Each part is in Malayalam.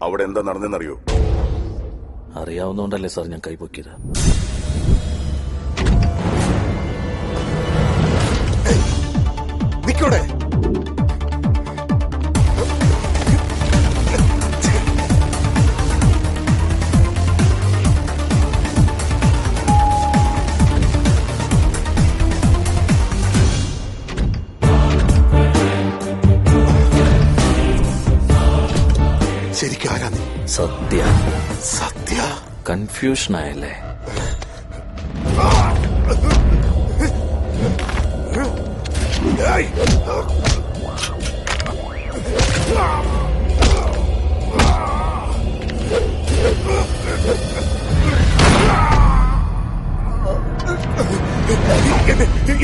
അവിടെ എന്താ നടന്നെന്നറിയോ? അറിയാവുന്നോണ്ടല്ലേ സാർ ഞാൻ കൈപൊക്കിയത്. നിക്കോടെ. ശരിക്കും ആരാ നീ? സത്യ. സത്യ? കൺഫ്യൂഷൻ ആയല്ലേ?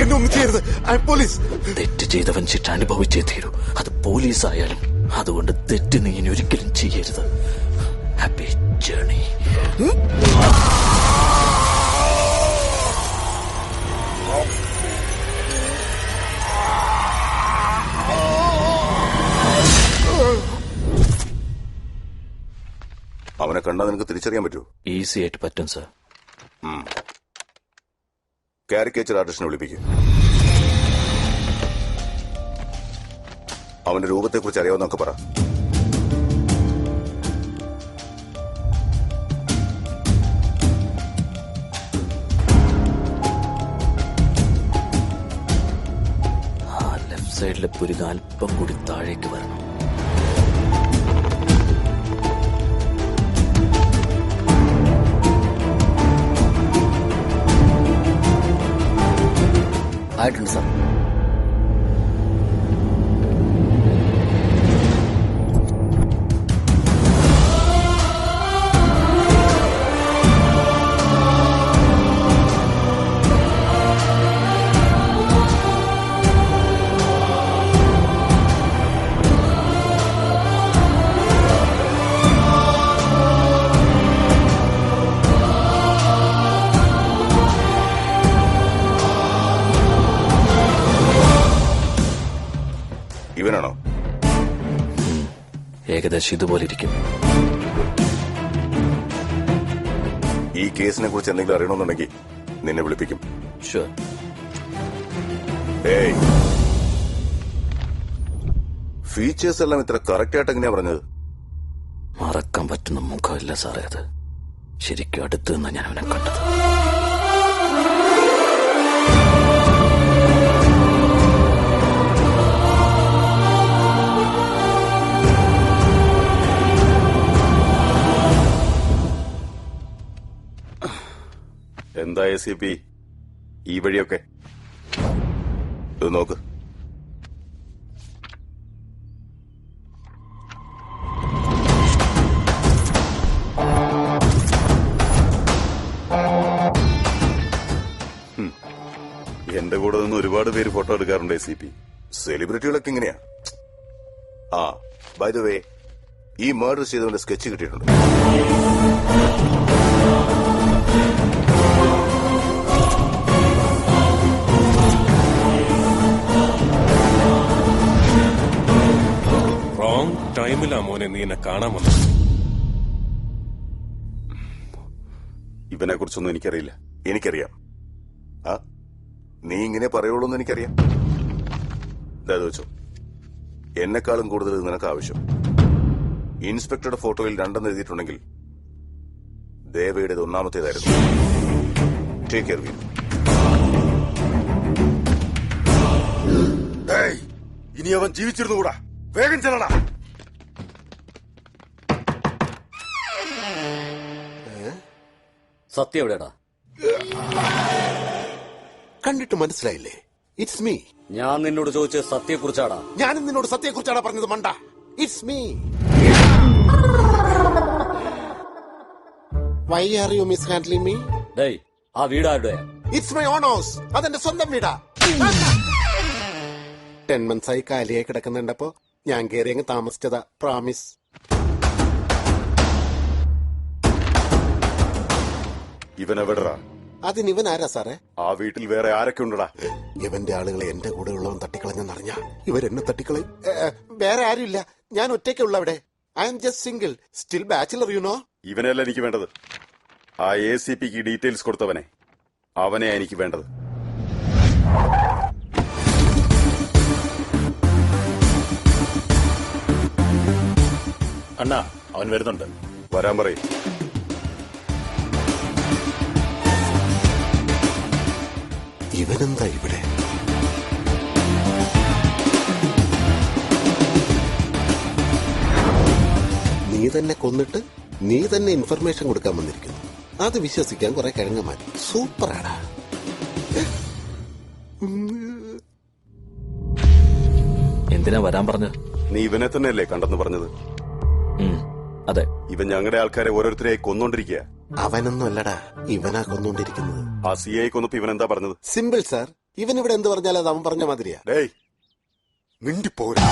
എന്നെ ഒന്നും ചെയ്യരുത്. പോലീസ്. തെറ്റ് ചെയ്തവൻ ശിക്ഷ അനുഭവിച്ചേ തീരൂ. അത് പോലീസായാലും. അതുകൊണ്ട് തെറ്റ് നീ ഇനി ഒരിക്കലും ചെയ്യരുത്. Happy journey. അവനെ കണ്ടാൽ നിനക്ക് തിരിച്ചറിയാൻ പറ്റുമോ? ഈസി ആയിട്ട് പറ്റും സർ. കാരിക്കേച്ചർ ആർട്ടിസ്റ്റിനെ വിളിപ്പിക്കും. അവന്റെ രൂപത്തെക്കുറിച്ച് അറിയാവുന്നൊക്കെ പറ. ആ ലെഫ്റ്റ് സൈഡിലെ പുരുക അല്പം കൂടി താഴേക്ക് വരണം. ആയിട്ടുണ്ട് സാർ. ഇവനാണോ? ഏകദേശം ഇതുപോലെ ഇരിക്കും. ഈ കേസിനെ കുറിച്ച് എന്തെങ്കിലും അറിയണമെന്നുണ്ടെങ്കിൽ നിന്നെ വിളിപ്പിക്കും. ഷുവർ. ഫീച്ചേഴ്സ് എല്ലാം ഇത്ര കറക്റ്റ് ആയിട്ട് എങ്ങനെയാ പറഞ്ഞത്? മറക്കാൻ പറ്റുന്ന മുഖമില്ല സാറേ. അത് ശരിക്കും അടുത്ത് നിന്നാ ഞാൻ അവനെ കണ്ടത്. എന്താ ACP ഈ വഴിയൊക്കെ? ഇത് നോക്ക്. എന്റെ കൂടെ നിന്ന് ഒരുപാട് പേര് ഫോട്ടോ എടുക്കാറുണ്ട് ACP. സെലിബ്രിറ്റികളൊക്കെ ഇങ്ങനെയാ. ബൈ ദ വേ, ഈ മർഡർ ചെയ്തവന്റെ സ്കെച്ച് കിട്ടിയിട്ടുണ്ട്. ടൈമിലാ മോനെ നീ എന്നെ കാണാൻ വന്നത്. ഇവനെ കുറിച്ചൊന്നും എനിക്കറിയില്ല. എനിക്കറിയാം. നീ ഇങ്ങനെ പറയുള്ളൂ എന്ന് എനിക്കറിയാം. അതായത് വെച്ചോ, എന്നെക്കാളും കൂടുതൽ നിനക്ക് ആവശ്യം. ഇൻസ്പെക്ടറുടെ ഫോട്ടോയിൽ 2 എഴുതിയിട്ടുണ്ടെങ്കിൽ ദേവയുടേത് 1ാമത്തേതായിരുന്നു. Take care. ഇനി അവൻ ജീവിച്ചിരുന്നുകൂടാ. വേഗം ചെല്ലടാ. സത്യം എവിടെയാടാ? കണ്ടിട്ട് മനസ്സിലായില്ലേ? It's me. ഞാൻ നിന്നോട് ചോദിച്ചത് സത്യയെക്കുറിച്ചാടാ. ഞാനും നിന്നോട് സത്യയെക്കുറിച്ചാണ് പറഞ്ഞത് മണ്ട. It's me. Why are you mishandling me? ഡേയ്, ആ വീടാരുടെ? It's my own house. അതെന്റെ സ്വന്തം വീടാ. 10 months ആയി കാലിയായി കിടക്കുന്നുണ്ടപ്പോ ഞാൻ കയറി അങ്ങ് താമസിച്ചതാ. പ്രാമിസ്. ഇവനെവിടാ? അതിനിവൻ ആരാ സാറേ? ആ വീട്ടിൽ വേറെ ആരൊക്കെ ഉണ്ടടാ? ഇവന്റെ ആളുകളെ എന്റെ കൂടെ ഉള്ളവൻ തട്ടിക്കളഞ്ഞെന്നറിഞ്ഞ ഇവരെന്നെ തട്ടിക്കളയും. വേറെ ആരുമില്ല, ഞാൻ ഒറ്റയ്ക്കുള്ള അവിടെ. I am just single, still bachelor you know. ഇവനല്ല എനിക്ക് വേണ്ടത്. ആ ACPക്ക് ഡീറ്റെയിൽസ് കൊടുത്തവനെ, അവനെയാ എനിക്ക് വേണ്ടത്. അണ്ണാ, അവൻ വരുന്നുണ്ട്. വരാൻ പറയും. ഇവനെന്താ ഇവിടെ? നീ തന്നെ കൊന്നിട്ട് നീ തന്നെ ഇൻഫർമേഷൻ കൊടുക്കാൻ വന്നിരിക്കുന്നു. അത് വിശ്വസിക്കാൻ കുറെ കിഴങ്ങന്മാർ. സൂപ്പറാടാ. എന്തിനാ വരാൻ പറഞ്ഞത്? നീ ഇവനെ തന്നെയല്ലേ കണ്ടെന്ന് പറഞ്ഞത്? അതെ. ഇവൻ ഞങ്ങളുടെ ആൾക്കാരെ ഓരോരുത്തരെയായി കൊന്നോണ്ടിരിക്കുക. അവനൊന്നും അല്ലടാ, ഇവനാ കൊന്നുകൊണ്ടിരിക്കുന്നത്. ആ CI കൊന്നപ്പോ ഇവനെന്താ പറഞ്ഞത്? Simple sir. ഇവൻ ഇവിടെ എന്ത് പറഞ്ഞാലും അത് അവൻ പറഞ്ഞ മാതിരിയാ. ഡേയ്, മിണ്ടിപ്പോരാ.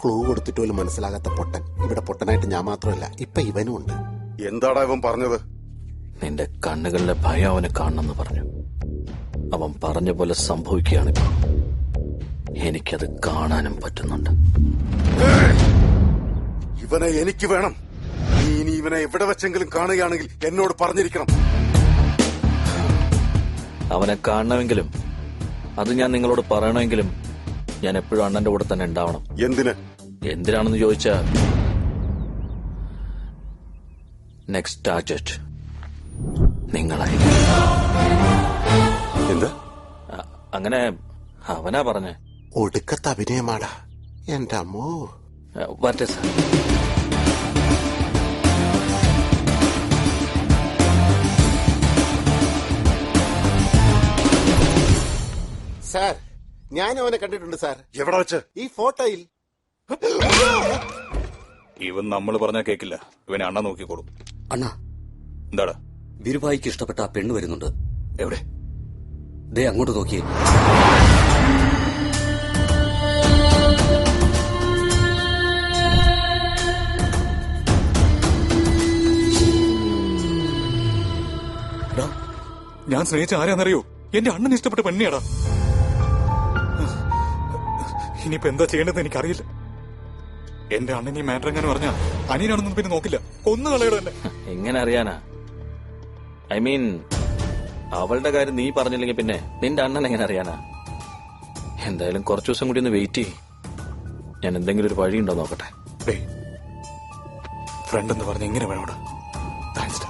ക്ലൂ കൊടുത്തിട്ട് പോലും മനസ്സിലാകാത്ത പൊട്ടൻ. ഇവിടെ പൊട്ടനായിട്ട് ഞാൻ മാത്രമല്ല, ഇപ്പൊ ഇവനും ഉണ്ട്. എന്താടാ ഇവൻ പറഞ്ഞത്? നിന്റെ കണ്ണുകളിലെ ഭയം അവന് കാണണമെന്ന് പറഞ്ഞു. അവൻ പറഞ്ഞ പോലെ സംഭവിക്കുകയാണിപ്പോ. എനിക്കത് കാണാനും പറ്റുന്നുണ്ട്. ഇവനെ എനിക്ക് വേണം. നീ ഇനി ഇവനെ എവിടെ വെച്ചെങ്കിലും കാണുകയാണെങ്കിൽ എന്നോട് പറഞ്ഞിരിക്കണം. അവനെ കാണണമെങ്കിലും അത് ഞാൻ നിങ്ങളോട് പറയണമെങ്കിലും ഞാൻ എപ്പോഴും അണ്ണന്റെ കൂടെ തന്നെ ഉണ്ടാവണം. എന്തിനാണെന്ന് ചോദിച്ചാ, നെക്സ്റ്റ് ടാർഗറ്റ് നിങ്ങളായിരിക്കും. എന്താ? അങ്ങനെ അവനാ പറഞ്ഞേ. ഒടുക്കത്തെ അഭിനയമാടാ എന്റെ അമ്മോ. വരട്ടെ സാർ. സാർ, ഞാൻ അവനെ കണ്ടിട്ടുണ്ട് സാർ. എവിടെ വെച്ച്? ഈ ഫോട്ടോയിൽ. ഇവൻ നമ്മൾ പറഞ്ഞാൽ കേക്കില്ല. ഇവനെ അണ്ണ നോക്കിക്കോളും. അണ്ണാ, എന്താടാ? വിരുഭായിക്ക് ഇഷ്ടപ്പെട്ട ആ പെണ്ണ് വരുന്നുണ്ട്. എവിടെ? ദേ അങ്ങോട്ട് നോക്കിയേ. ഞാൻ സ്നേഹിച്ച ആരാന്നറിയോ? എന്റെ അണ്ണന് ഇഷ്ടപ്പെട്ട പെണ്ണിയാടാ. ഇനിയിപ്പോ എന്താ ചെയ്യേണ്ടതെന്ന് എനിക്കറിയില്ല. എന്റെ അണ്ണൻ ഈ മാറ്റർ എങ്ങനെ പറഞ്ഞാ അനിയനാണെന്നും പിന്നെ നോക്കില്ല, കൊന്നു കളയടോ എന്നെ. എങ്ങനെ അറിയാനാ? ഐ മീൻ, അവളുടെ കാര്യം നീ പറഞ്ഞില്ലെങ്കിൽ പിന്നെ നിന്റെ അണ്ണൻ എങ്ങനെ അറിയാനാ? എന്തായാലും കുറച്ചു ദിവസം കൂടി ഒന്ന് വെയിറ്റ് ചെയ്യ്. ഞാൻ എന്തെങ്കിലും ഒരു വഴിയുണ്ടോ നോക്കട്ടെ. ഫ്രണ്ട് എന്ന് പറഞ്ഞ എങ്ങനെ വേണോടാ? താങ്ക്സ്.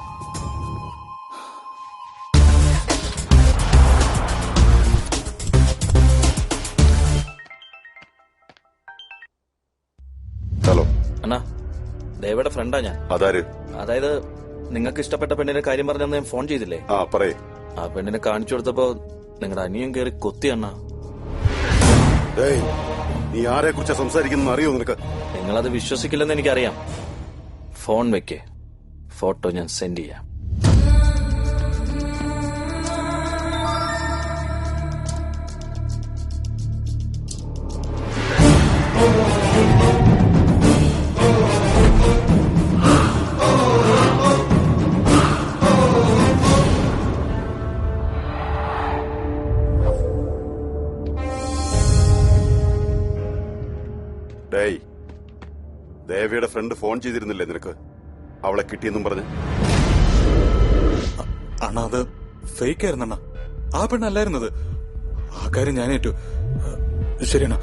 ഹലോ അണ്ണാ, ദേവയുടെ ഫ്രണ്ടാ ഞാൻ. അതാര്? അതായത് നിങ്ങൾക്ക് ഇഷ്ടപ്പെട്ട പെണ്ണിന്റെ കാര്യം പറഞ്ഞെന്ന് ഞാൻ ഫോൺ ചെയ്തില്ലേ? ആ പറയേ. ആ പെണ്ണിനെ കാണിച്ചു കൊടുത്തപ്പോ നിങ്ങളുടെ അനിയൻ കയറി കൊത്തി അണ്ണാ. നീ ആരെ കുറിച്ചാ സംസാരിക്കുന്ന അറിയോ നിനക്ക്? നിങ്ങളത് വിശ്വസിക്കില്ലെന്ന് എനിക്കറിയാം. ഫോൺ വെക്കേ, ഫോട്ടോ ഞാൻ സെൻഡ് ചെയ്യാം. ഡേയ്, ദേവിയുടെ ഫ്രണ്ട് ഫോൺ ചെയ്തിരുന്നില്ലേ നിനക്ക്? അവളെ കിട്ടിയെന്നും പറഞ്ഞ്. അണ്ണാ, അത് ഫേക്ക് ആയിരുന്നു അണ്ണാ. ആ പെണ്ണല്ലായിരുന്നത്. ആ കാര്യം ഞാനേറ്റു. ശരിയണ്ണ.